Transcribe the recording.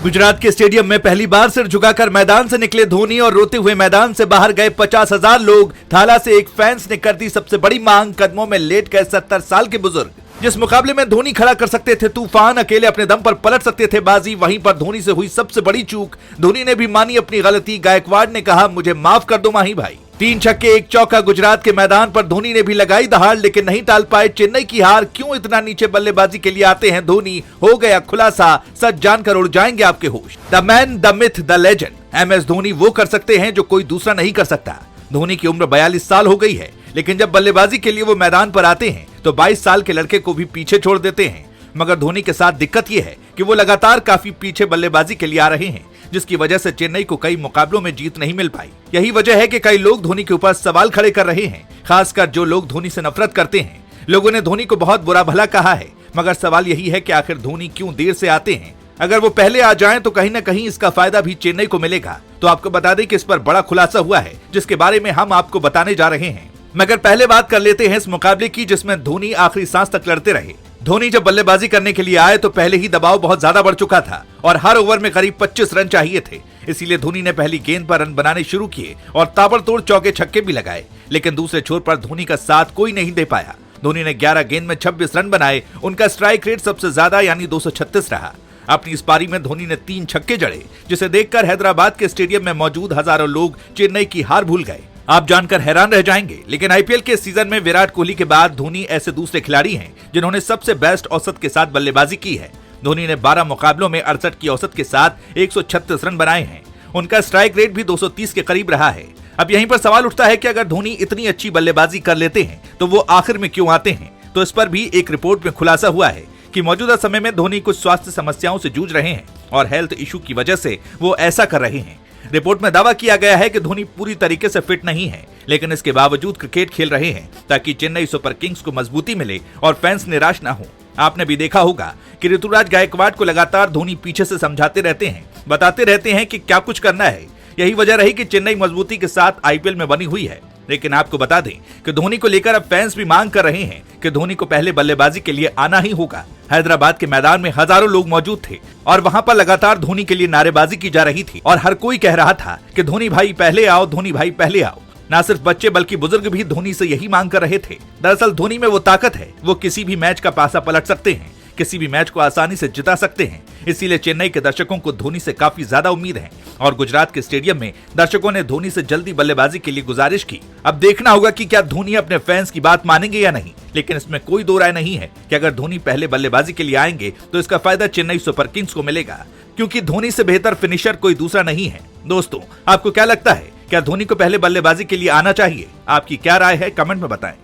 गुजरात के स्टेडियम में पहली बार सिर झुकाकर मैदान से निकले धोनी और रोते हुए मैदान से बाहर गए 50,000 लोग। थाला से एक फैंस ने कर दी सबसे बड़ी मांग, कदमों में लेट गए 70 साल के बुजुर्ग। जिस मुकाबले में धोनी खड़ा कर सकते थे तूफान, अकेले अपने दम पर पलट सकते थे बाजी, वहीं पर धोनी से हुई सबसे बड़ी चूक। धोनी ने भी मानी अपनी गलती। गायकवाड़ ने कहा, मुझे माफ कर दो माही भाई। 3 छक्के 1 चौका गुजरात के मैदान पर धोनी ने भी लगाई दहाड़, लेकिन नहीं टाल पाए चेन्नई की हार। क्यों इतना नीचे बल्लेबाजी के लिए आते हैं धोनी, हो गया खुलासा। सच जानकर उड़ जाएंगे आपके होश। The man, the myth, the legend MS Dhoni वो कर सकते हैं जो कोई दूसरा नहीं कर सकता। धोनी की उम्र 42 साल हो गई है, लेकिन जब बल्लेबाजी के लिए वो मैदान पर आते हैं तो 22 साल के लड़के को भी पीछे छोड़ देते हैं। मगर धोनी के साथ दिक्कत ये है कि वो लगातार काफी पीछे बल्लेबाजी के लिए आ रहे हैं, जिसकी वजह से चेन्नई को कई मुकाबलों में जीत नहीं मिल पाई। यही वजह है कि कई लोग धोनी के ऊपर सवाल खड़े कर रहे हैं, खासकर जो लोग धोनी से नफरत करते हैं। लोगों ने धोनी को बहुत बुरा भला कहा है, मगर सवाल यही है कि आखिर धोनी क्यों देर से आते हैं। अगर वो पहले आ जाएं तो कहीं न कहीं इसका फायदा भी चेन्नई को मिलेगा। तो आपको बता दें कि इस पर बड़ा खुलासा हुआ है, जिसके बारे में हम आपको बताने जा रहे हैं। मगर पहले बात कर लेते हैं इस मुकाबले की, जिसमें धोनी आखिरी सांस तक लड़ते रहे। धोनी जब बल्लेबाजी करने के लिए आए तो पहले ही दबाव बहुत ज्यादा बढ़ चुका था और हर ओवर में करीब 25 रन चाहिए थे। इसीलिए धोनी ने पहली गेंद पर रन बनाने शुरू किए और ताबड़तोड़ चौके छक्के भी लगाए, लेकिन दूसरे छोर पर धोनी का साथ कोई नहीं दे पाया। धोनी ने 11 गेंद में 26 रन बनाए। उनका स्ट्राइक रेट सबसे ज्यादा यानी 236 रहा। अपनी इस पारी में धोनी ने 3 छक्के जड़े, जिसे देखकर हैदराबाद के स्टेडियम में मौजूद हजारों लोग चेन्नई की हार भूल गए। आप जानकर हैरान रह जाएंगे, लेकिन IPL के सीजन में विराट कोहली के बाद धोनी ऐसे दूसरे खिलाड़ी हैं जिन्होंने सबसे बेस्ट औसत के साथ बल्लेबाजी की है। धोनी ने 12 मुकाबलों में 68 की औसत के साथ 136 रन बनाए हैं। उनका स्ट्राइक रेट भी 230 के करीब रहा है। अब यहीं पर सवाल उठता है कि अगर धोनी इतनी अच्छी बल्लेबाजी कर लेते हैं तो वो आखिर में क्यों आते हैं। तो इस पर भी एक रिपोर्ट में खुलासा हुआ है कि मौजूदा समय में धोनी कुछ स्वास्थ्य समस्याओं से जूझ रहे हैं और हेल्थ इशू की वजह से वो ऐसा कर रहे हैं। रिपोर्ट में दावा किया गया है कि धोनी पूरी तरीके से फिट नहीं है, लेकिन इसके बावजूद क्रिकेट खेल रहे हैं ताकि चेन्नई सुपर किंग्स को मजबूती मिले और फैंस निराश ना हो। आपने भी देखा होगा कि ऋतुराज गायकवाड़ को लगातार धोनी पीछे से समझाते रहते हैं, बताते रहते हैं कि क्या कुछ करना है। यही वजह रही कि चेन्नई मजबूती के साथ IPL में बनी हुई है। लेकिन आपको बता दें कि धोनी को लेकर अब फैंस भी मांग कर रहे हैं कि धोनी को पहले बल्लेबाजी के लिए आना ही होगा। हैदराबाद के मैदान में हजारों लोग मौजूद थे और वहां पर लगातार धोनी के लिए नारेबाजी की जा रही थी और हर कोई कह रहा था कि धोनी भाई पहले आओ, धोनी भाई पहले आओ। न सिर्फ बच्चे बल्कि बुजुर्ग भी धोनी से यही मांग कर रहे थे। दरअसल धोनी में वो ताकत है, वो किसी भी मैच का पासा पलट सकते हैं, किसी भी मैच को आसानी से जिता सकते हैं। इसीलिए चेन्नई के दर्शकों को धोनी से काफी ज्यादा उम्मीद है और गुजरात के स्टेडियम में दर्शकों ने धोनी से जल्दी बल्लेबाजी के लिए गुजारिश की। अब देखना होगा कि क्या धोनी अपने फैंस की बात मानेंगे या नहीं, लेकिन इसमें कोई दो राय नहीं है कि अगर धोनी पहले बल्लेबाजी के लिए आएंगे तो इसका फायदा चेन्नई सुपर किंग्स को मिलेगा, क्योंकि धोनी से बेहतर फिनिशर कोई दूसरा नहीं है। दोस्तों, आपको क्या लगता है, क्या धोनी को पहले बल्लेबाजी के लिए आना चाहिए? आपकी क्या राय है, कमेंट में बताएं।